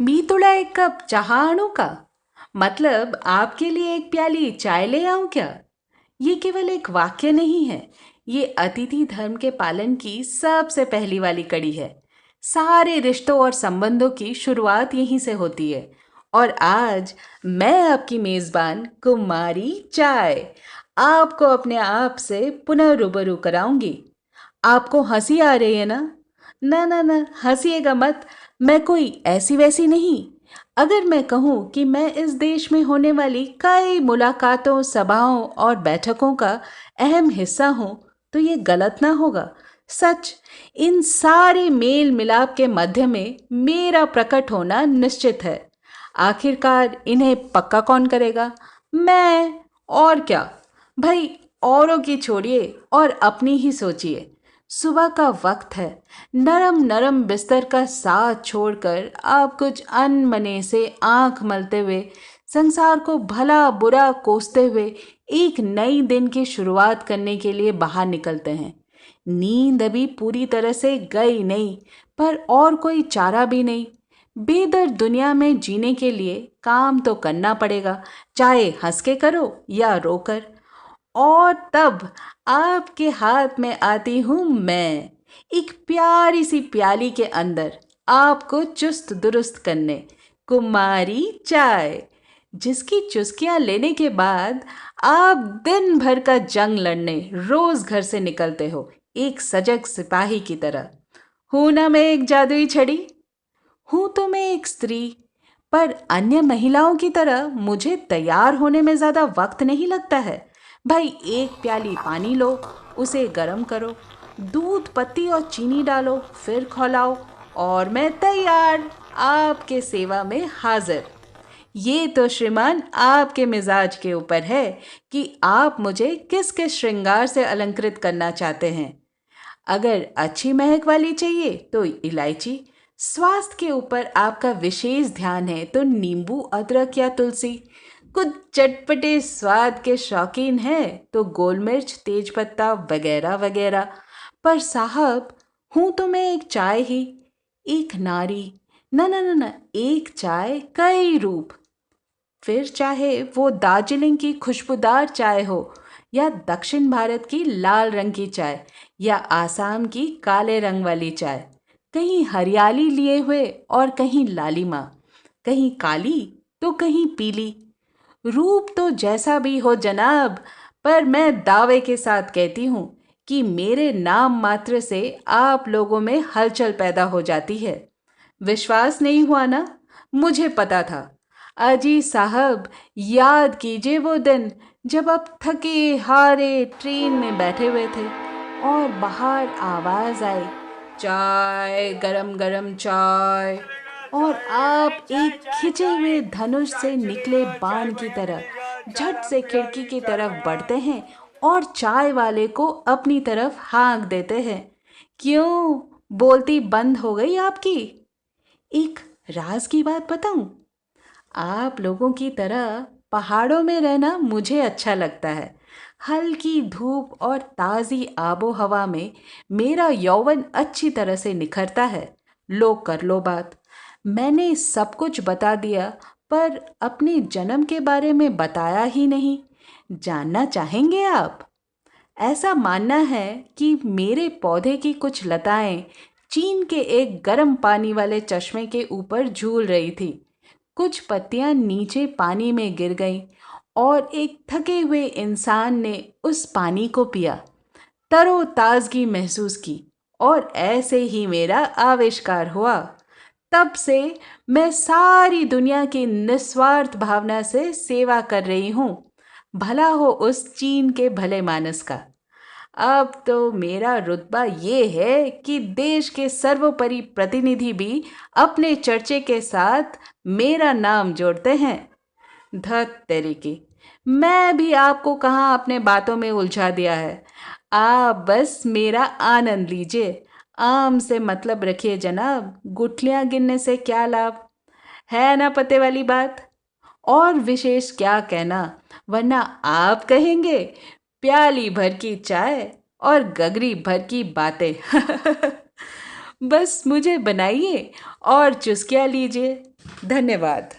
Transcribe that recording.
मी तुला एक कप चहा आणू का? मतलब आपके लिए एक प्याली चाय ले आऊं क्या? ये केवल एक वाक्य नहीं है। ये अतिथि धर्म के पालन की सबसे पहली वाली कड़ी है। सारे रिश्तों और संबंधों की शुरुआत यहीं से होती है। और आज मैं आपकी मेजबान कुमारी चाय आपको अपने आप से पुनः रूबरू कराऊंगी। आपको हंसी आ रही है ना? ना ना ना, हंसिएगा मत। मैं कोई ऐसी वैसी नहीं। अगर मैं कहूँ कि मैं इस देश में होने वाली कई मुलाकातों, सभाओं और बैठकों का अहम हिस्सा हूँ, तो ये गलत ना होगा। सच, इन सारे मेल मिलाप के मध्य में मेरा प्रकट होना निश्चित है। आखिरकार इन्हें पक्का कौन करेगा? मैं। और क्या भाई, औरों की छोड़िए और अपनी ही सोचिए। सुबह का वक्त है। नरम नरम बिस्तर का साथ छोड़कर आप कुछ अनमने से आंख मलते हुए, संसार को भला बुरा कोसते हुए एक नई दिन की शुरुआत करने के लिए बाहर निकलते हैं। नींद अभी पूरी तरह से गई नहीं, पर और कोई चारा भी नहीं। बेदर्द दुनिया में जीने के लिए काम तो करना पड़ेगा, चाहे हंस के करो या रोकर। और तब आपके हाथ में आती हूं मैं, एक प्यारी सी प्याली के अंदर आपको चुस्त दुरुस्त करने, कुमारी चाय, जिसकी चुस्कियां लेने के बाद आप दिन भर का जंग लड़ने रोज घर से निकलते हो, एक सजग सिपाही की तरह। हूं ना मैं एक जादुई छड़ी? हूं तो मैं एक स्त्री, पर अन्य महिलाओं की तरह मुझे तैयार होने में ज्यादा वक्त नहीं लगता है। भाई, एक प्याली पानी लो, उसे गर्म करो, दूध, पत्ती और चीनी डालो, फिर खौलाओ, और मैं तैयार, आपके सेवा में हाजिर। ये तो श्रीमान आपके मिजाज के ऊपर है कि आप मुझे किस किस श्रृंगार से अलंकृत करना चाहते हैं। अगर अच्छी महक वाली चाहिए तो इलायची, स्वास्थ्य के ऊपर आपका विशेष ध्यान है तो नींबू, अदरक या तुलसी, कुछ चटपटे स्वाद के शौकीन हैं तो गोल मिर्च, तेजपत्ता वगैरह वगैरह। पर साहब, हूं तो मैं एक चाय ही, एक नारी। ना ना ना ना, एक चाय कई रूप। फिर चाहे वो दार्जिलिंग की खुशबूदार चाय हो, या दक्षिण भारत की लाल रंग की चाय, या आसाम की काले रंग वाली चाय, कहीं हरियाली लिए हुए और कहीं लालिमा, कहीं काली तो कहीं पीली। रूप तो जैसा भी हो जनाब, पर मैं दावे के साथ कहती हूँ कि मेरे नाम मात्र से आप लोगों में हलचल पैदा हो जाती है। विश्वास नहीं हुआ ना? मुझे पता था। अजी साहब, याद कीजिए वो दिन जब आप थके हारे ट्रेन में बैठे हुए थे और बाहर आवाज आई, चाय, गरम गरम चाय, और आप एक खिंचे हुए धनुष से निकले बाण की तरह झट से खिड़की की तरफ बढ़ते हैं और चाय वाले को अपनी तरफ हाँक देते हैं। क्यों, बोलती बंद हो गई आपकी? एक राज की बात बताऊं? आप लोगों की तरह पहाड़ों में रहना मुझे अच्छा लगता है। हल्की धूप और ताज़ी आबो हवा में मेरा यौवन अच्छी तरह से निखरता है। लो कर लो बात। मैंने सब कुछ बता दिया, पर अपने जन्म के बारे में बताया ही नहीं। जानना चाहेंगे आप? ऐसा मानना है कि मेरे पौधे की कुछ लताएं चीन के एक गर्म पानी वाले चश्मे के ऊपर झूल रही थी। कुछ पत्तियां नीचे पानी में गिर गईं और एक थके हुए इंसान ने उस पानी को पिया, तरोताजगी महसूस की, और ऐसे ही मेरा आविष्कार हुआ। तब से मैं सारी दुनिया की निस्वार्थ भावना से सेवा कर रही हूँ, भला हो उस चीन के भले मानस का। अब तो मेरा रुतबा ये है कि देश के सर्वोपरि प्रतिनिधि भी अपने चर्चे के साथ मेरा नाम जोड़ते हैं। धत तेरी की, मैं भी आपको कहाँ अपने बातों में उलझा दिया है। आप बस मेरा आनंद लीजिए। आम से मतलब रखिए जनाब, गुठलियां गिनने से क्या लाभ? है ना पते वाली बात? और विशेष क्या कहना, वरना आप कहेंगे प्याली भर की चाय और गगरी भर की बातें। बस मुझे बनाइए और चुस्किया लीजिए। धन्यवाद।